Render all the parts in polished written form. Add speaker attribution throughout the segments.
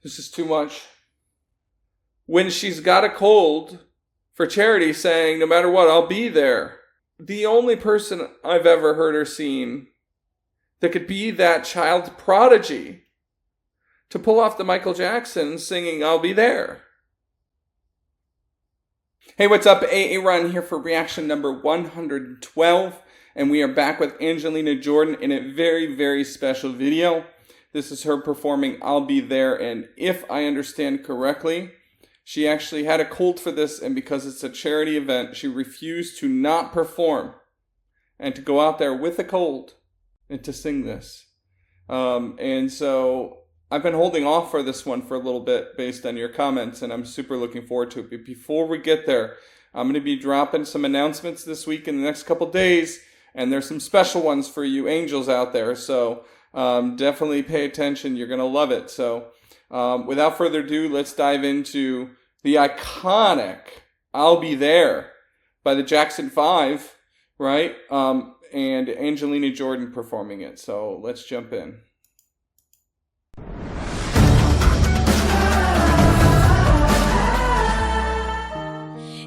Speaker 1: This is too much. When she's got a cold for charity saying, no matter what, I'll be there. The only person I've ever heard or seen that could be that child prodigy to pull off the Michael Jackson singing, I'll be there. Hey, what's up? Aaron here for reaction number 112. And we are back with Angelina Jordan in a very, very special video. This is her performing I'll Be There. And if I understand correctly, she actually had a cold for this. And because it's a charity event, she refused to not perform and to go out there with a cold and to sing this. And so I've been holding off for this one for a little bit based on your comments, and I'm super looking forward to it. But before we get there, I'm going to be dropping some announcements this week in the next couple days, and there's some special ones for you angels out there. So definitely pay attention. You're going to love it. So without further ado, let's dive into the iconic I'll Be There by the Jackson 5, right? And Angelina Jordan performing it. So let's jump in.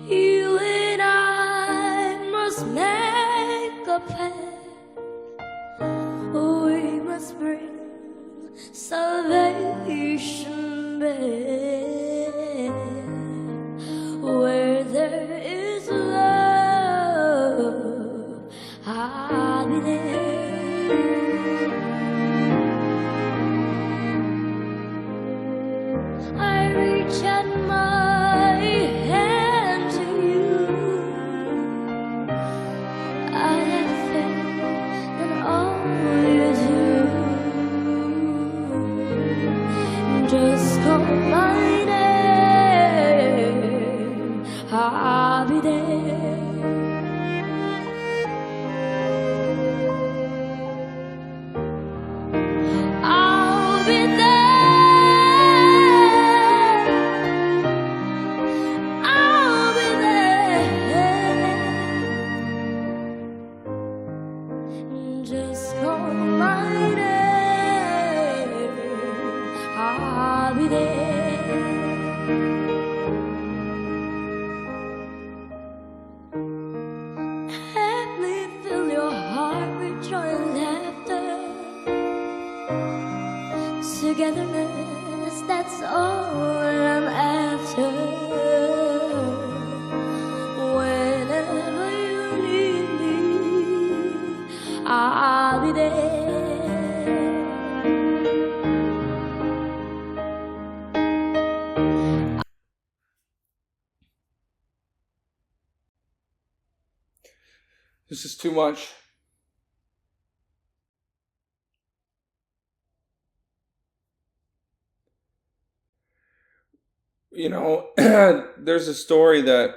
Speaker 2: You and I must make a plan. We must bring salvation back. Where there is love, I'll be there. I reach out my hand to you. I have faith in all you do. Just call my name, I'll be there. I'll be there. Just call my name, I'll be there. Let me fill your heart with joy and laughter. Togetherness, that's all I'm after. Whenever you need me, I'll be there.
Speaker 1: This is too much. You know, there's a story that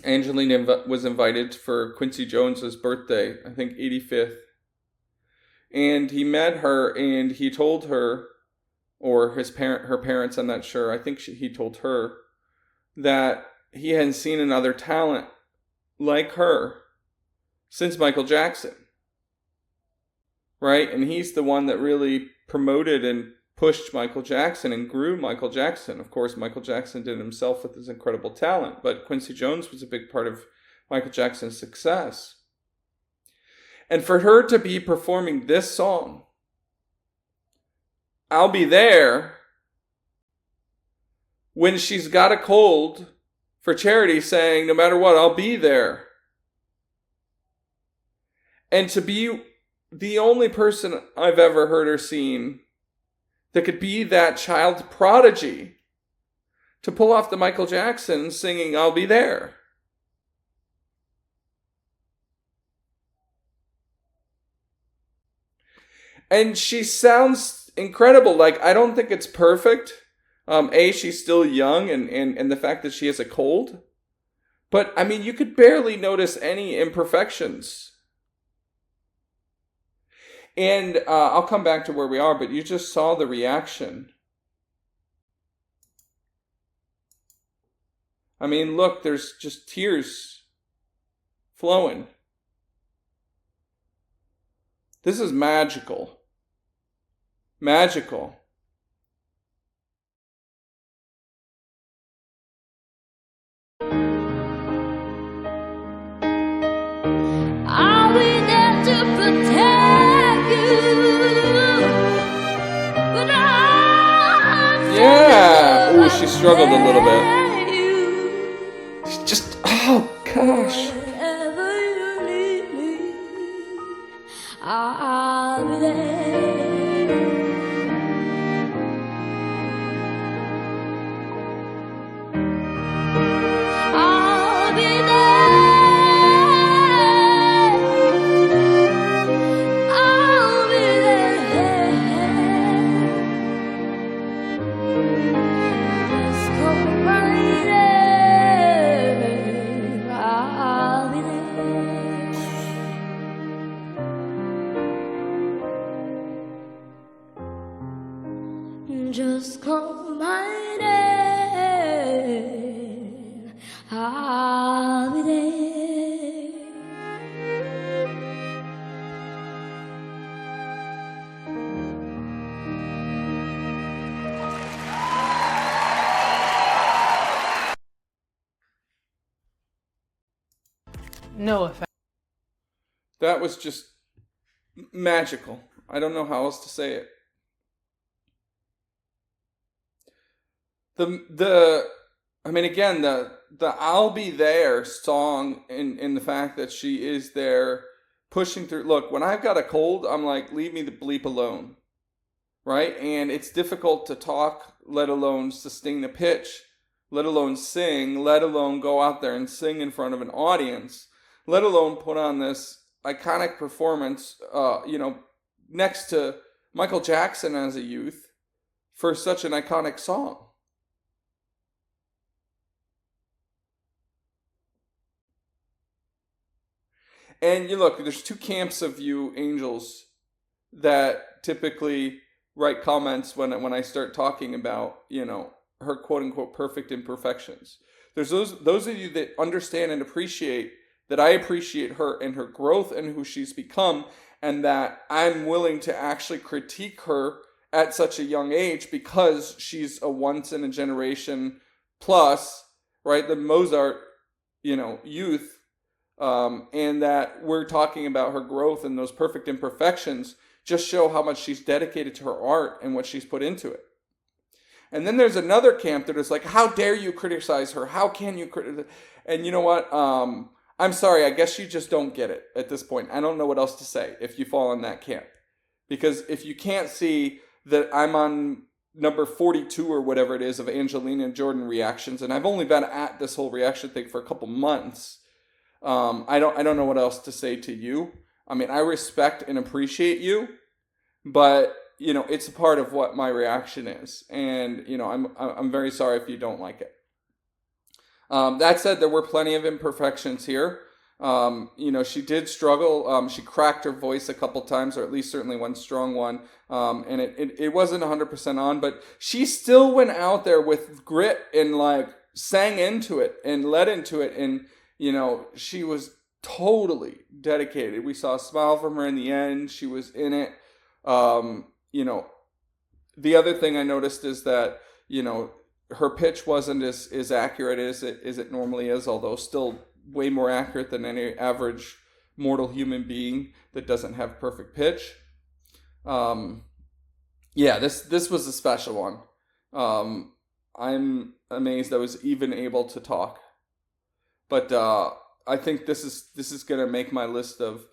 Speaker 1: Angelina was invited for Quincy Jones's birthday, I think 85th. And he met her and he told her, or her parents, I'm not sure, I think he told her that he hadn't seen another talent like her since Michael Jackson. Right? And he's the one that really promoted and pushed Michael Jackson and grew Michael Jackson. Of course, Michael Jackson did it himself with his incredible talent, but Quincy Jones was a big part of Michael Jackson's success. And for her to be performing this song, I'll Be There, when she's got a cold for charity saying, no matter what, I'll be there. And to be the only person I've ever heard or seen that could be that child prodigy to pull off the Michael Jackson singing I'll Be There. And she sounds incredible. Like, I don't think it's perfect. She's still young and the fact that she has a cold. But, I mean, you could barely notice any imperfections. And I'll come back to where we are, but you just saw the reaction. I mean, look, there's just tears flowing. This is magical. Magical. Yeah. Ooh, she struggled a little bit. She's just, oh gosh.
Speaker 2: Wherever you need me, I'll be there. I'll be there. I'll be there. Just call my name. I'll be there. Just call my name. I'll be there.
Speaker 3: No offense.
Speaker 1: That was just magical. I don't know how else to say it. Again, the I'll Be There song in the fact that she is there pushing through. Look, when I've got a cold, I'm like, leave me the bleep alone. Right? And it's difficult to talk, let alone sustain a pitch, let alone sing, let alone go out there and sing in front of an audience, let alone put on this iconic performance, next to Michael Jackson as a youth for such an iconic song. And you look, there's two camps of you angels that typically write comments when I start talking about, her quote unquote perfect imperfections. There's those of you that understand and appreciate that I appreciate her and her growth and who she's become, and that I'm willing to actually critique her at such a young age because she's a once in a generation plus, right? The Mozart, youth. And that we're talking about her growth and those perfect imperfections just show how much she's dedicated to her art and what she's put into it. And then there's another camp that is like, how dare you criticize her? How can you criticize? And you know what? I'm sorry. I guess you just don't get it at this point. I don't know what else to say if you fall in that camp. Because if you can't see that I'm on number 42 or whatever it is of Angelina Jordan reactions, and I've only been at this whole reaction thing for a couple months, I don't know what else to say to you. I respect and appreciate you, but it's a part of what my reaction is, and I'm very sorry if you don't like it. That said, there were plenty of imperfections here. She did struggle. She cracked her voice a couple times, or at least certainly one strong one, and it wasn't 100% on, but she still went out there with grit and sang into it and led into it, and she was totally dedicated. We saw a smile from her in the end. She was in it. The other thing I noticed is that, her pitch wasn't as accurate as it normally is, although still way more accurate than any average mortal human being that doesn't have perfect pitch. This was a special one. I'm amazed I was even able to talk. But I think this is gonna make my list of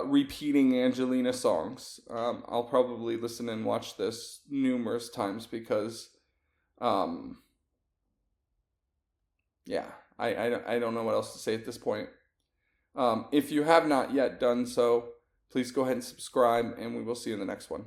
Speaker 1: repeating Angelina songs. I'll probably listen and watch this numerous times because, I don't know what else to say at this point. If you have not yet done so, please go ahead and subscribe, and we will see you in the next one.